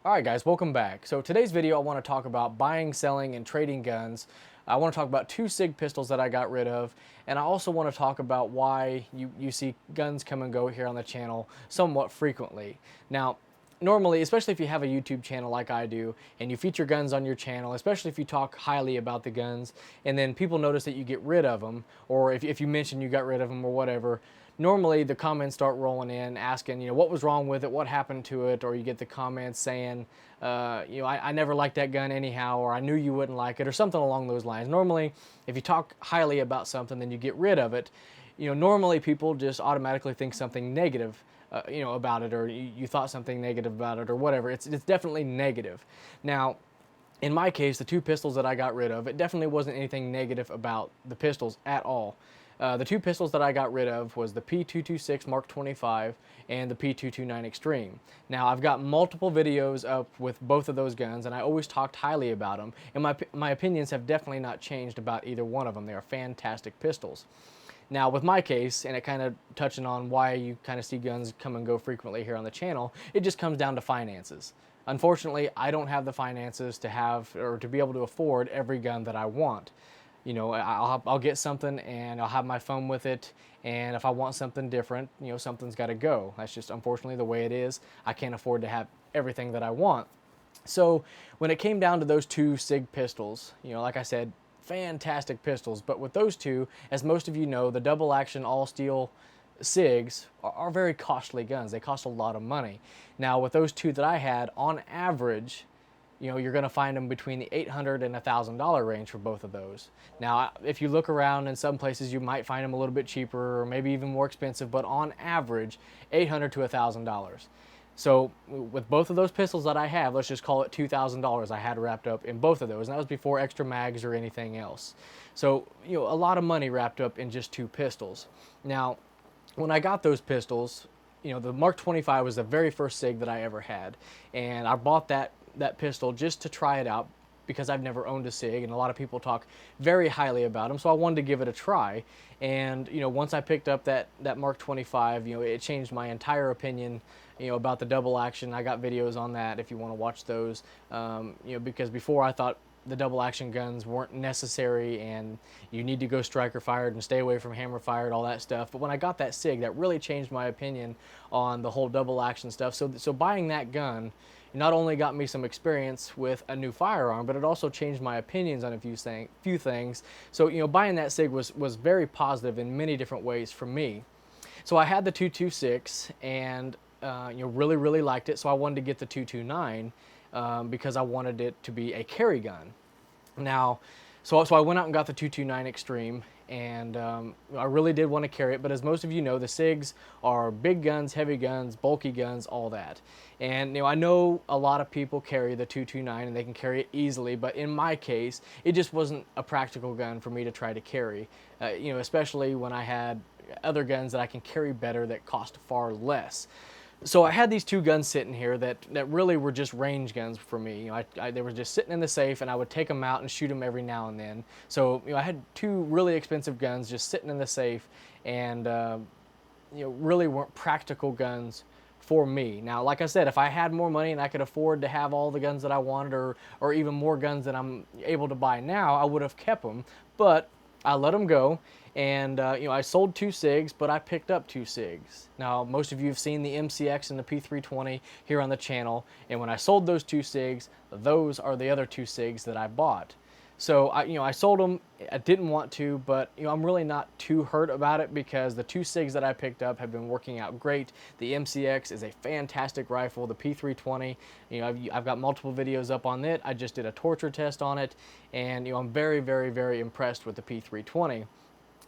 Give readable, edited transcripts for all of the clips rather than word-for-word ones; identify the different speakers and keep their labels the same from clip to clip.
Speaker 1: Alright guys, welcome back. So today's video I want to talk about buying, selling, and trading guns. I want to talk about two SIG pistols that I got rid of, and I also want to talk about why you see guns come and go here on the channel somewhat frequently. Now, normally, especially if you have a YouTube channel like I do, and you feature guns on your channel, especially if you talk highly about the guns, and then people notice that you get rid of them, or if you mention you got rid of them or whatever, normally the comments start rolling in asking, what was wrong with it, what happened to it, or you get the comments saying, I never liked that gun anyhow, or I knew you wouldn't like it, or something along those lines. Normally, if you talk highly about something, then you get rid of it. Normally people just automatically think something negative, about it, or you thought something negative about it, or whatever. It's definitely negative. Now, in my case, the two pistols that I got rid of, it definitely wasn't anything negative about the pistols at all. The two pistols that I got rid of was the P226 Mark 25 and the P229 Extreme. Now, I've got multiple videos up with both of those guns, and I always talked highly about them, and my opinions have definitely not changed about either one of them. They are fantastic pistols. Now, with my case, and it kind of touching on why you kind of see guns come and go frequently here on the channel, it just comes down to finances. Unfortunately, I don't have the finances to have or to be able to afford every gun that I want. I'll get something and I'll have my fun with it, and if I want something different, something's got to go. That's just unfortunately the way it is. I can't afford to have everything that I want. So when it came down to those two SIG pistols, like I said, fantastic pistols. But with those two, as most of you know, the double action all steel SIGs are very costly guns. They cost a lot of money. Now with those two that I had, on average, you're going to find them between the $800 and $1,000 range for both of those. Now, if you look around in some places, you might find them a little bit cheaper or maybe even more expensive, but on average, $800 to $1,000. So with both of those pistols that I have, let's just call it $2,000 I had wrapped up in both of those, and that was before extra mags or anything else. So, a lot of money wrapped up in just two pistols. Now, when I got those pistols, the Mark 25 was the very first SIG that I ever had, and I bought that pistol just to try it out because I've never owned a SIG, and a lot of people talk very highly about them, so I wanted to give it a try. And once I picked up that Mark 25, it changed my entire opinion, about the double action. I got videos on that if you want to watch those. Because before I thought the double action guns weren't necessary and you need to go striker fired and stay away from hammer fired, all that stuff. But when I got that SIG, that really changed my opinion on the whole double action stuff. So buying that gun not only got me some experience with a new firearm, but it also changed my opinions on a few things. So buying that SIG was very positive in many different ways for me. So I had the 226 and really liked it. So I wanted to get the 229 because I wanted it to be a carry gun. Now, so I went out and got the 229 Extreme, and I really did want to carry it. But as most of you know, the SIGs are big guns, heavy guns, bulky guns, all that. And I know a lot of people carry the 229 and they can carry it easily, but in my case, it just wasn't a practical gun for me to try to carry. Especially when I had other guns that I can carry better that cost far less. So I had these two guns sitting here that really were just range guns for me. They were just sitting in the safe, and I would take them out and shoot them every now and then. So I had two really expensive guns just sitting in the safe, and really weren't practical guns for me. Now, like I said, if I had more money and I could afford to have all the guns that I wanted, or even more guns that I'm able to buy now, I would have kept them. But I let them go, and I sold two SIGs, but I picked up two SIGs. Now, most of you have seen the MCX and the P320 here on the channel, and when I sold those two SIGs, those are the other two SIGs that I bought. So I sold them. I didn't want to, but I'm really not too hurt about it because the two SIGs that I picked up have been working out great. The MCX is a fantastic rifle. The P320, I've got multiple videos up on it. I just did a torture test on it, and I'm very, very, very impressed with the P320.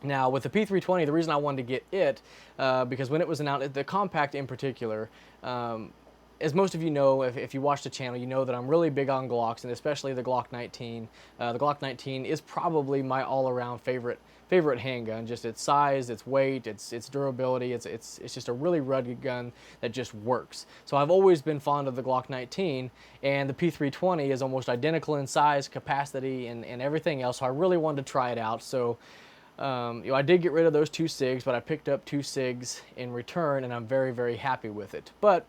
Speaker 1: Now, with the P320, the reason I wanted to get it, because when it was announced, the compact in particular, as most of you know, if you watch the channel, you know that I'm really big on Glocks, and especially the Glock 19. The Glock 19 is probably my all-around favorite handgun. Just its size, its weight, its durability. It's just a really rugged gun that just works. So I've always been fond of the Glock 19, and the P320 is almost identical in size, capacity, and everything else. So I really wanted to try it out. So I did get rid of those two SIGs, but I picked up two SIGs in return, and I'm very, very happy with it. But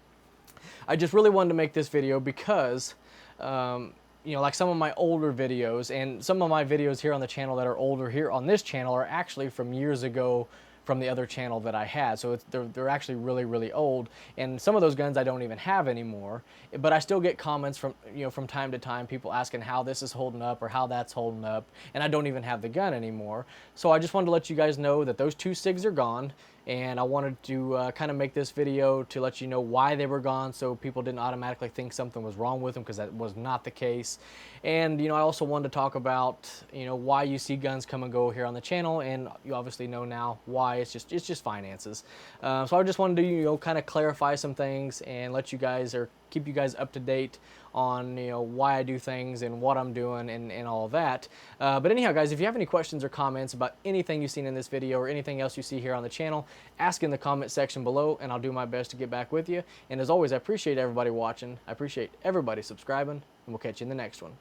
Speaker 1: I just really wanted to make this video because, you know, like some of my older videos and some of my videos here on the channel that are older here on this channel are actually from years ago from the other channel that I had. So they're actually really, really old. And some of those guns I don't even have anymore. But I still get comments from, you know, from time to time, people asking how this is holding up or how that's holding up. And I don't even have the gun anymore. So I just wanted to let you guys know that those 2 Sigs are gone. And I wanted to kind of make this video to let you know why they were gone, so people didn't automatically think something was wrong with them, because that was not the case. And you know, I also wanted to talk about, you know, why you see guns come and go here on the channel, and you obviously know now why. It's just finances. So I just wanted to, you know, kind of clarify some things and let you guys, or keep you guys up to date on, you know, why I do things and what I'm doing and all of that. But anyhow, guys, if you have any questions or comments about anything you've seen in this video or anything else you see here on the channel, ask in the comment section below, and I'll do my best to get back with you. And as always, I appreciate everybody watching. I appreciate everybody subscribing, and we'll catch you in the next one.